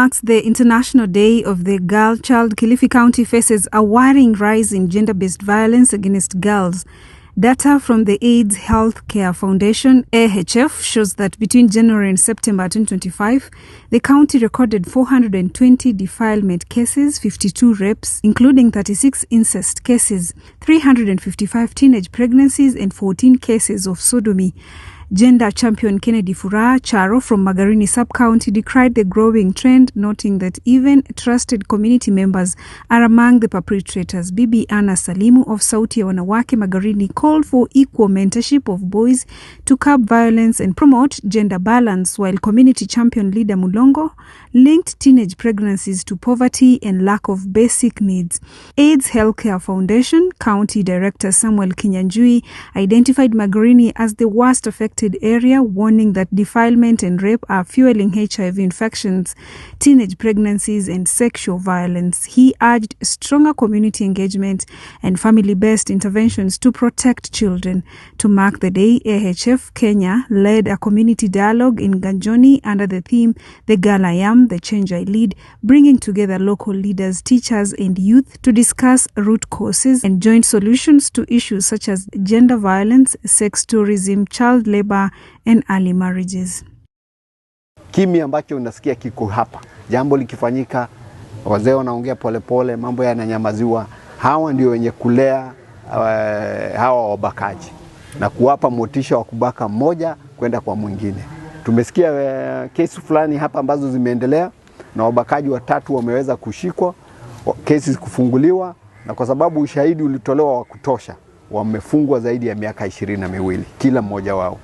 marks the International Day of the Girl Child. Kilifi County faces a worrying rise in gender-based violence against girls. Data from the AIDS Healthcare Foundation, AHF, shows that between January and September 2025, the county recorded 420 defilement cases, 52 rapes, including 36 incest cases, 355 teenage pregnancies, and 14 cases of sodomy. Gender champion Kennedy Furaha Charo from Magarini Sub-County decried the growing trend, noting that even trusted community members are among the perpetrators. Bibi Anna Salimu of Sauti ya Wanawake Magarini called for equal mentorship of boys to curb violence and promote gender balance, while community champion leader Mulongo linked teenage pregnancies to poverty and lack of basic needs. AIDS Healthcare Foundation County Director Samuel Kinyanjui identified Magarini as the worst affected area, warning that defilement and rape are fueling HIV infections, teenage pregnancies, and sexual violence. He urged stronger community engagement and family-based interventions to protect children. To mark the day, AHF Kenya led a community dialogue in Ganjoni under the theme "The Girl I Am, the Change I Lead," bringing together local leaders, teachers, and youth to discuss root causes and joint solutions to issues such as gender violence, sex tourism, child labor, and early marriages. Kimya ambacho unasikia kiko hapa. Jambo likifanyika, wazee wanaongea polepole, mambo yananyamaziwa. Hawa ndio wenye kulea hawa wabakaji na kuwapa motisha wa kubaka mmoja kwenda kwa mwingine. Tumesikia kesi fulani hapa ambazo zimeendelea na wabakaji watatu wameweza kushikwa, kesi kufunguliwa, na kwa sababu ushahidi ulitolewa wa kutosha, wamefungwa zaidi ya miaka 22 kila mmoja wao.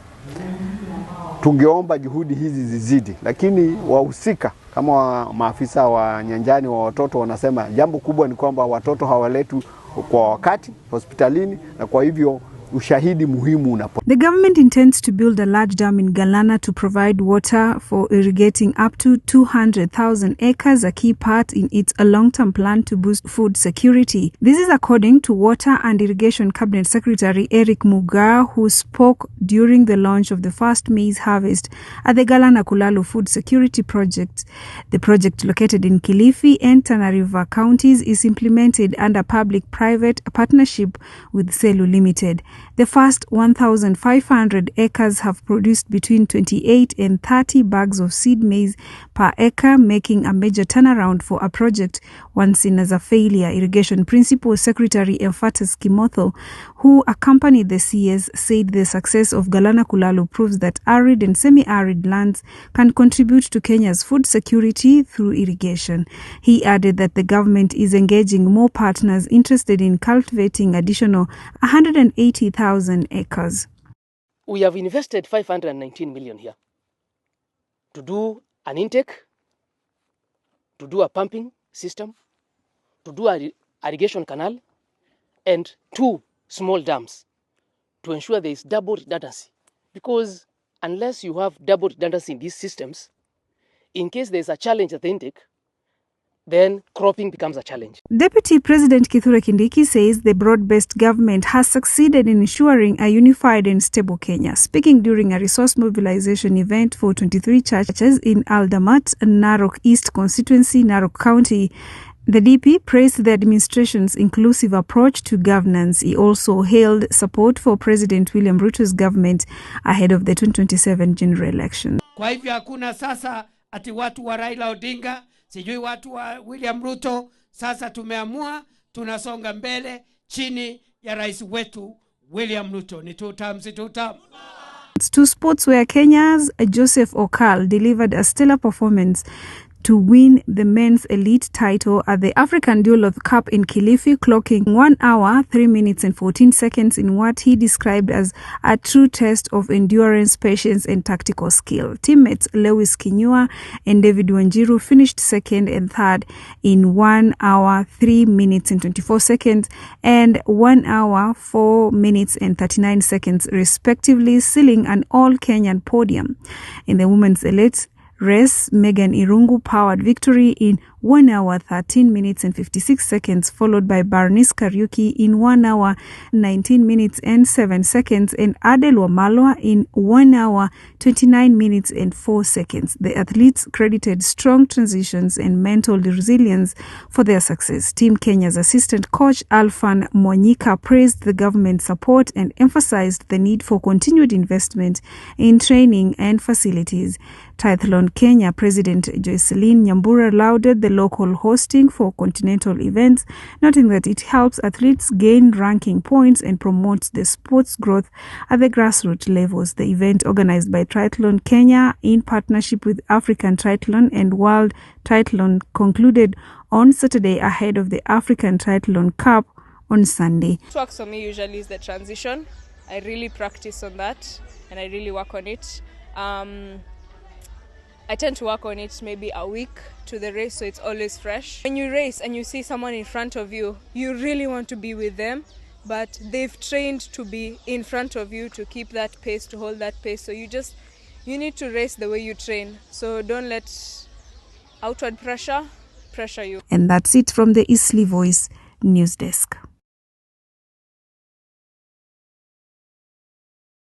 Tungeomba juhudi hizi zizidi, lakini wahusika kama maafisa wa nyanjani wa watoto wanasema jambo kubwa ni kwamba watoto hawaletwi kwa wakati hospitalini, na kwa hivyo ushahidi muhimu unapo. The government intends to build a large dam in Galana to provide water for irrigating up to 200,000 acres, a key part in its long-term plan to boost food security. This is according to Water and Irrigation Cabinet Secretary Eric Mugaa, who spoke during the launch of the first maize harvest at the Galana Kulalu Food Security Project. The project, located in Kilifi and Tana River counties, is implemented under public-private partnership with 𝐍𝐢𝐬𝐬𝐿 Limited. The first 1,500 acres have produced between 28 and 30 bags of seed maize per acre, making a major turnaround for a project once seen as a failure. Irrigation Principal Secretary Ephatus Kimotho, who accompanied the CS, said the success of Galana Kulalu proves that arid and semi-arid lands can contribute to Kenya's food security through irrigation. He added that the government is engaging more partners interested in cultivating additional 180,000 acres. We have invested 519 million here to do an intake, to do a pumping system, to do an irrigation canal, and 2 small dams to ensure there is double redundancy. Because unless you have double redundancy in these systems, in case there is a challenge at the intake, then cropping becomes a challenge. Deputy President Kithure Kindiki says the broad-based government has succeeded in ensuring a unified and stable Kenya. Speaking during a resource mobilization event for 23 churches in Aldamat, Narok East constituency, Narok County, the DP praised the administration's inclusive approach to governance. He also hailed support for President William Ruto's government ahead of the 2027 general election. Kwa hivyo hakuna sasa ati watu wa Raila Odinga, sijui watu wa William Ruto. Sasa tumeamua tunasonga mbele chini ya rais wetu William Ruto. Ni 2 terms, 2 terms. To sports, where Kenya's Joseph Okal delivered a stellar performance to win the men's elite title at the African Duathlon Cup in Kilifi, clocking 1 hour, 3 minutes and 14 seconds in what he described as a true test of endurance, patience and tactical skill. Teammates Lewis Kinyua and David Wanjiru finished second and third in 1 hour, 3 minutes and 24 seconds and 1 hour, 4 minutes and 39 seconds respectively, sealing an all-Kenyan podium. In the women's elite race, Megan Irungu powered victory in 1 hour 13 minutes and 56 seconds, followed by Bernice Kariuki in 1 hour 19 minutes and 7 seconds, and Adel Wamalwa in 1 hour 29 minutes and 4 seconds. The athletes credited strong transitions and mental resilience for their success. Team Kenya's assistant coach Alfan Mwanyika praised the government support and emphasized the need for continued investment in training and facilities. Duathlon Kenya President Joycelyn Nyambura lauded the local hosting for continental events, noting that it helps athletes gain ranking points and promotes the sport's growth at the grassroots levels. The event, organized by Duathlon Kenya in partnership with African Triathlon and World Triathlon, concluded on Saturday ahead of the African Triathlon Cup on Sunday. What works for me usually is the transition. I really practice on that and I really work on it. I tend to work on it maybe a week to the race, so it's always fresh. When you race and you see someone in front of you, you really want to be with them, but they've trained to be in front of you, to keep that pace, to hold that pace. So you need to race the way you train. So don't let outward pressure you. And that's it from the Eastleigh Voice News Desk.